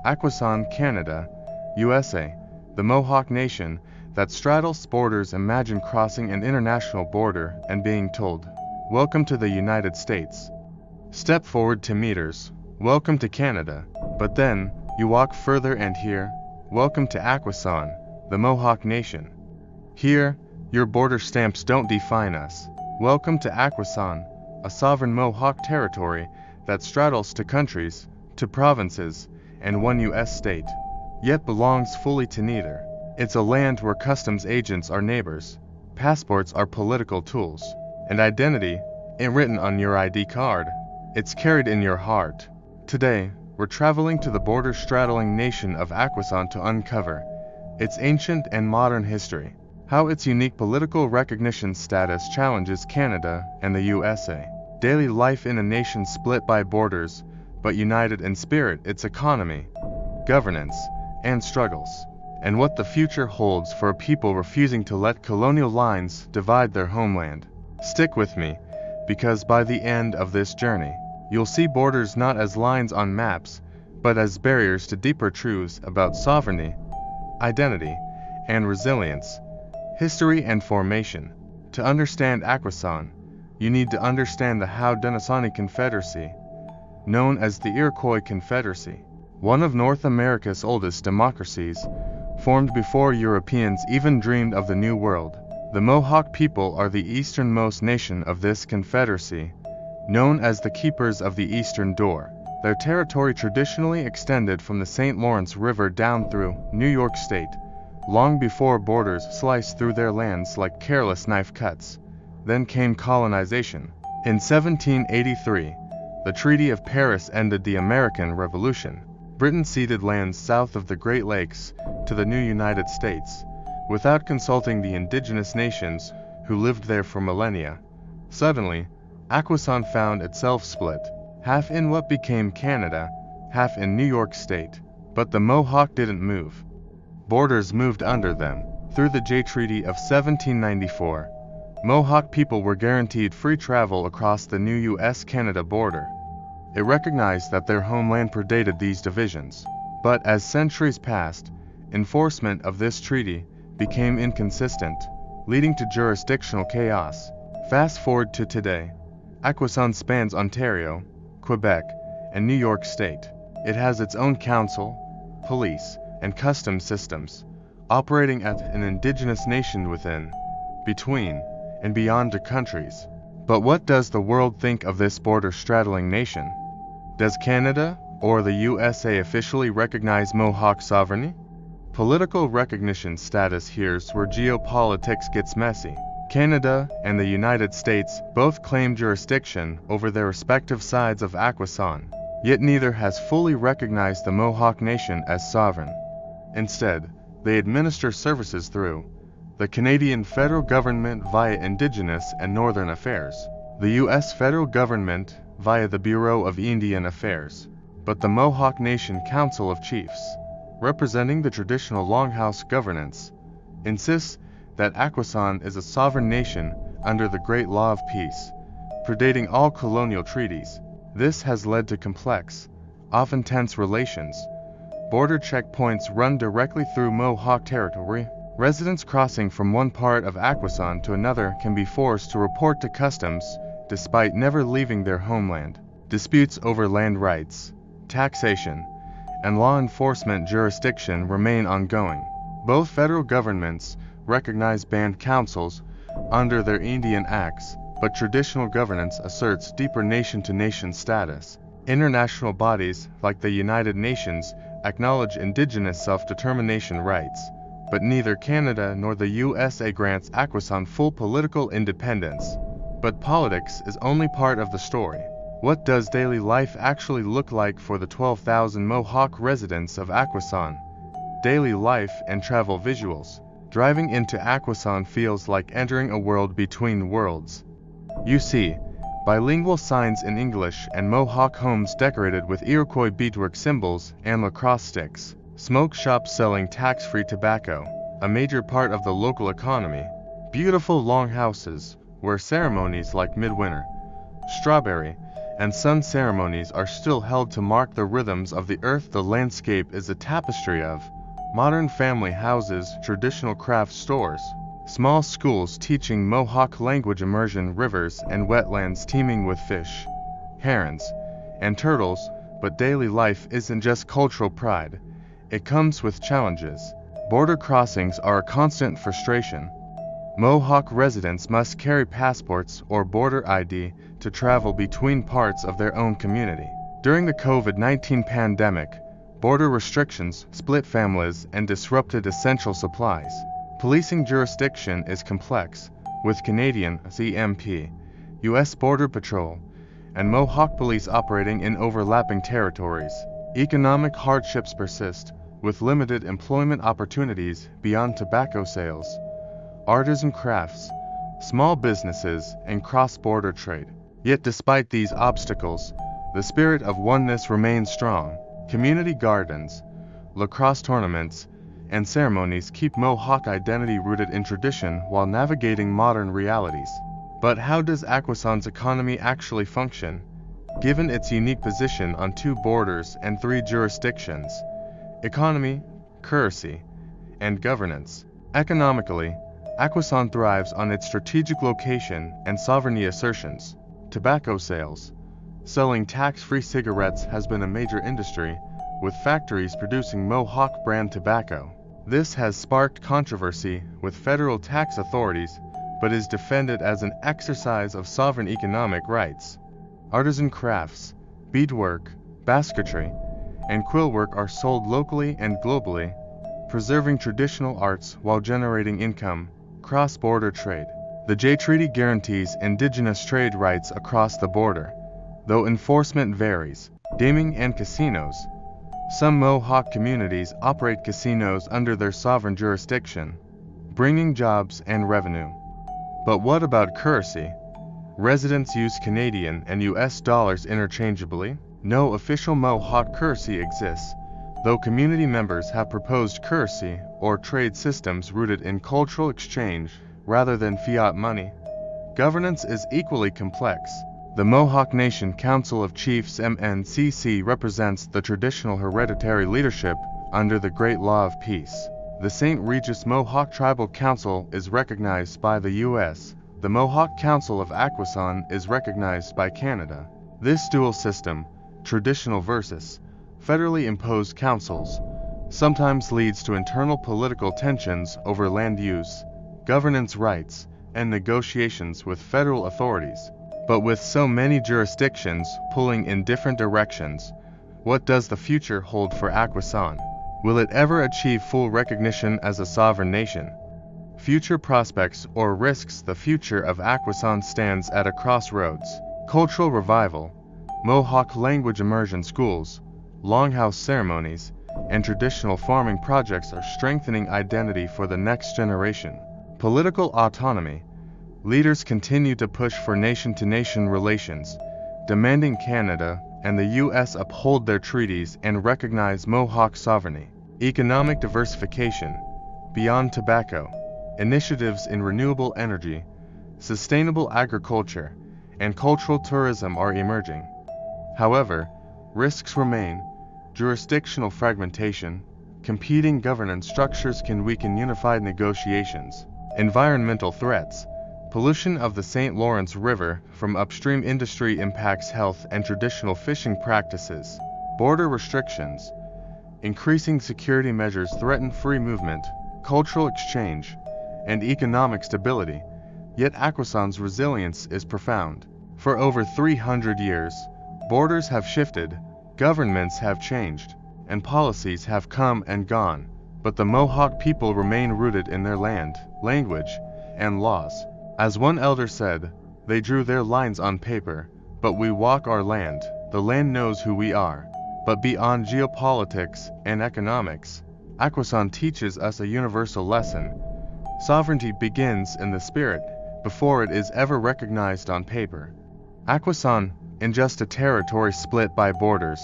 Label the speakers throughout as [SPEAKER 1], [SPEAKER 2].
[SPEAKER 1] Akwesasne, Canada, USA, the Mohawk Nation that straddles borders. Imagine crossing an international border and being told, "Welcome to the United States." Step forward 2 meters, "Welcome to Canada." But then, you walk further and hear, "Welcome to Akwesasne, the Mohawk Nation." Here, your border stamps don't define us. Welcome to Akwesasne, a sovereign Mohawk territory that straddles 2 countries, 2 provinces, and 1 U.S. state, yet belongs fully to neither. It's a land where customs agents are neighbors, passports are political tools, and identity ain't written on your ID card. It's carried in your heart. Today, we're traveling to the border-straddling nation of Akwesasne to uncover its ancient and modern history, how its unique political recognition status challenges Canada and the USA, daily life in a nation split by borders, but united in spirit, its economy, governance, and struggles, and what the future holds for a people refusing to let colonial lines divide their homeland. Stick with me, because by the end of this journey, you'll see borders not as lines on maps, but as barriers to deeper truths about sovereignty, identity, and resilience, history and formation. To understand Akwesasne, you need to understand the Haudenosaunee Confederacy, known as the Iroquois Confederacy, one of North America's oldest democracies, formed before Europeans even dreamed of the New World. The Mohawk people are the easternmost nation of this confederacy, known as the Keepers of the Eastern Door. Their territory traditionally extended from the St. Lawrence River down through New York State, long before borders sliced through their lands like careless knife cuts. Then came colonization. In 1783, the Treaty of Paris ended the American Revolution. Britain ceded lands south of the Great Lakes to the new United States, without consulting the indigenous nations who lived there for millennia. Suddenly, Akwesasne found itself split, half in what became Canada, half in New York State. But the Mohawk didn't move. Borders moved under them. Through the Jay Treaty of 1794, Mohawk people were guaranteed free travel across the new U.S.-Canada border. It recognized that their homeland predated these divisions. But as centuries passed, enforcement of this treaty became inconsistent, leading to jurisdictional chaos. Fast forward to today. Akwesasne spans Ontario, Quebec, and New York State. It has its own council, police, and customs systems, operating as an indigenous nation within, between, and beyond 2 countries. But what does the world think of this border-straddling nation? Does Canada or the USA officially recognize Mohawk sovereignty? Political recognition status. Here's where geopolitics gets messy. Canada and the United States both claim jurisdiction over their respective sides of Akwesasne, yet neither has fully recognized the Mohawk Nation as sovereign. Instead, they administer services through the Canadian federal government via Indigenous and Northern Affairs, the U.S. federal government via the Bureau of Indian Affairs, but the Mohawk Nation Council of Chiefs, representing the traditional Longhouse governance, insists that Akwesasne is a sovereign nation under the Great Law of Peace, predating all colonial treaties. This has led to complex, often tense relations. Border checkpoints run directly through Mohawk territory. Residents crossing from one part of Akwesasne to another can be forced to report to customs, despite never leaving their homeland. Disputes over land rights, taxation, and law enforcement jurisdiction remain ongoing. Both federal governments recognize band councils under their Indian Acts, but traditional governance asserts deeper nation-to-nation status. International bodies, like the United Nations, acknowledge indigenous self-determination rights, but neither Canada nor the USA grants Akwesasne full political independence. But politics is only part of the story. What does daily life actually look like for the 12,000 Mohawk residents of Akwesasne? Daily life and travel visuals. Driving into Akwesasne feels like entering a world between worlds. You see bilingual signs in English and Mohawk homes decorated with Iroquois beadwork symbols and lacrosse sticks. Smoke shops selling tax-free tobacco, a major part of the local economy. Beautiful longhouses, where ceremonies like midwinter, strawberry, and sun ceremonies are still held to mark the rhythms of the earth. The landscape is a tapestry of modern family houses, traditional craft stores, small schools teaching Mohawk language, immersion, rivers and wetlands teeming with fish, herons, and turtles. But daily life isn't just cultural pride, it comes with challenges. Border crossings are a constant frustration. Mohawk residents must carry passports or border ID to travel between parts of their own community. During the COVID-19 pandemic, border restrictions split families and disrupted essential supplies. Policing jurisdiction is complex, with Canadian CMP, U.S. Border Patrol, and Mohawk police operating in overlapping territories. Economic hardships persist, with limited employment opportunities beyond tobacco sales, artisan crafts, small businesses, and cross-border trade. Yet despite these obstacles, the spirit of oneness remains strong. Community gardens, lacrosse tournaments, and ceremonies keep Mohawk identity rooted in tradition while navigating modern realities. But how does Akwesasne's economy actually function, given its unique position on 2 borders and 3 jurisdictions? Economy, currency, and governance. Economically, Akwesasne thrives on its strategic location and sovereignty assertions. Tobacco sales. Selling tax-free cigarettes has been a major industry, with factories producing Mohawk brand tobacco. This has sparked controversy with federal tax authorities, but is defended as an exercise of sovereign economic rights. Artisan crafts, beadwork, basketry, and quillwork are sold locally and globally, preserving traditional arts while generating income. Cross-border trade. The J Treaty guarantees Indigenous trade rights across the border, though enforcement varies. Gaming and casinos. Some Mohawk communities operate casinos under their sovereign jurisdiction, bringing jobs and revenue. But what about currency? Residents use Canadian and US dollars interchangeably. No official Mohawk currency exists, though community members have proposed currency or trade systems rooted in cultural exchange rather than fiat money. Governance is equally complex. The Mohawk Nation Council of Chiefs MNCC represents the traditional hereditary leadership under the Great Law of Peace. The St. Regis Mohawk Tribal Council is recognized by the U.S. The Mohawk Council of Akwesasne is recognized by Canada. This dual system, traditional versus federally imposed councils, sometimes leads to internal political tensions over land use, governance rights, and negotiations with federal authorities. But with so many jurisdictions pulling in different directions, what does the future hold for Akwesasne? Will it ever achieve full recognition as a sovereign nation? Future prospects or risks. The future of Akwesasne stands at a crossroads. Cultural revival, Mohawk language immersion schools, longhouse ceremonies, and traditional farming projects are strengthening identity for the next generation. Political autonomy. Leaders continue to push for nation-to-nation relations, demanding Canada and the U.S. uphold their treaties and recognize Mohawk sovereignty. Economic diversification. Beyond tobacco, initiatives in renewable energy, sustainable agriculture, and cultural tourism are emerging. However, risks remain. Jurisdictional fragmentation, competing governance structures can weaken unified negotiations. Environmental threats. Pollution of the St. Lawrence River from upstream industry impacts health and traditional fishing practices. Border restrictions. Increasing security measures threaten free movement, cultural exchange, and economic stability, yet Akwesasne's resilience is profound. For over 300 years, borders have shifted, governments have changed, and policies have come and gone, but the Mohawk people remain rooted in their land, language, and laws. As one elder said, they drew their lines on paper, but we walk our land. The land knows who we are. But beyond geopolitics and economics, Akwesasne teaches us a universal lesson. Sovereignty begins in the spirit, before it is ever recognized on paper. Akwesasne isn't just a territory split by borders,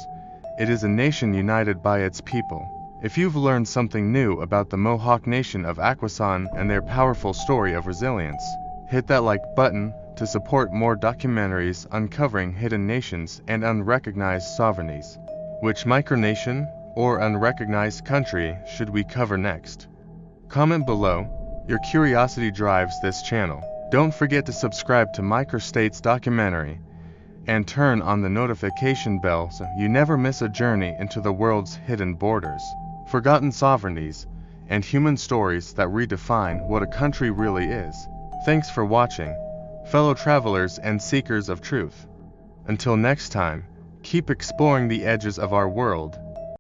[SPEAKER 1] it is a nation united by its people. If you've learned something new about the Mohawk Nation of Akwesasne and their powerful story of resilience, hit that like button, to support more documentaries uncovering hidden nations and unrecognized sovereignties. Which micronation or unrecognized country should we cover next? Comment below. Your curiosity drives this channel. Don't forget to subscribe to Microstates documentary and turn on the notification bell so you never miss a journey into the world's hidden borders, forgotten sovereignties, and human stories that redefine what a country really is. Thanks for watching, fellow travelers and seekers of truth. Until next time, keep exploring the edges of our world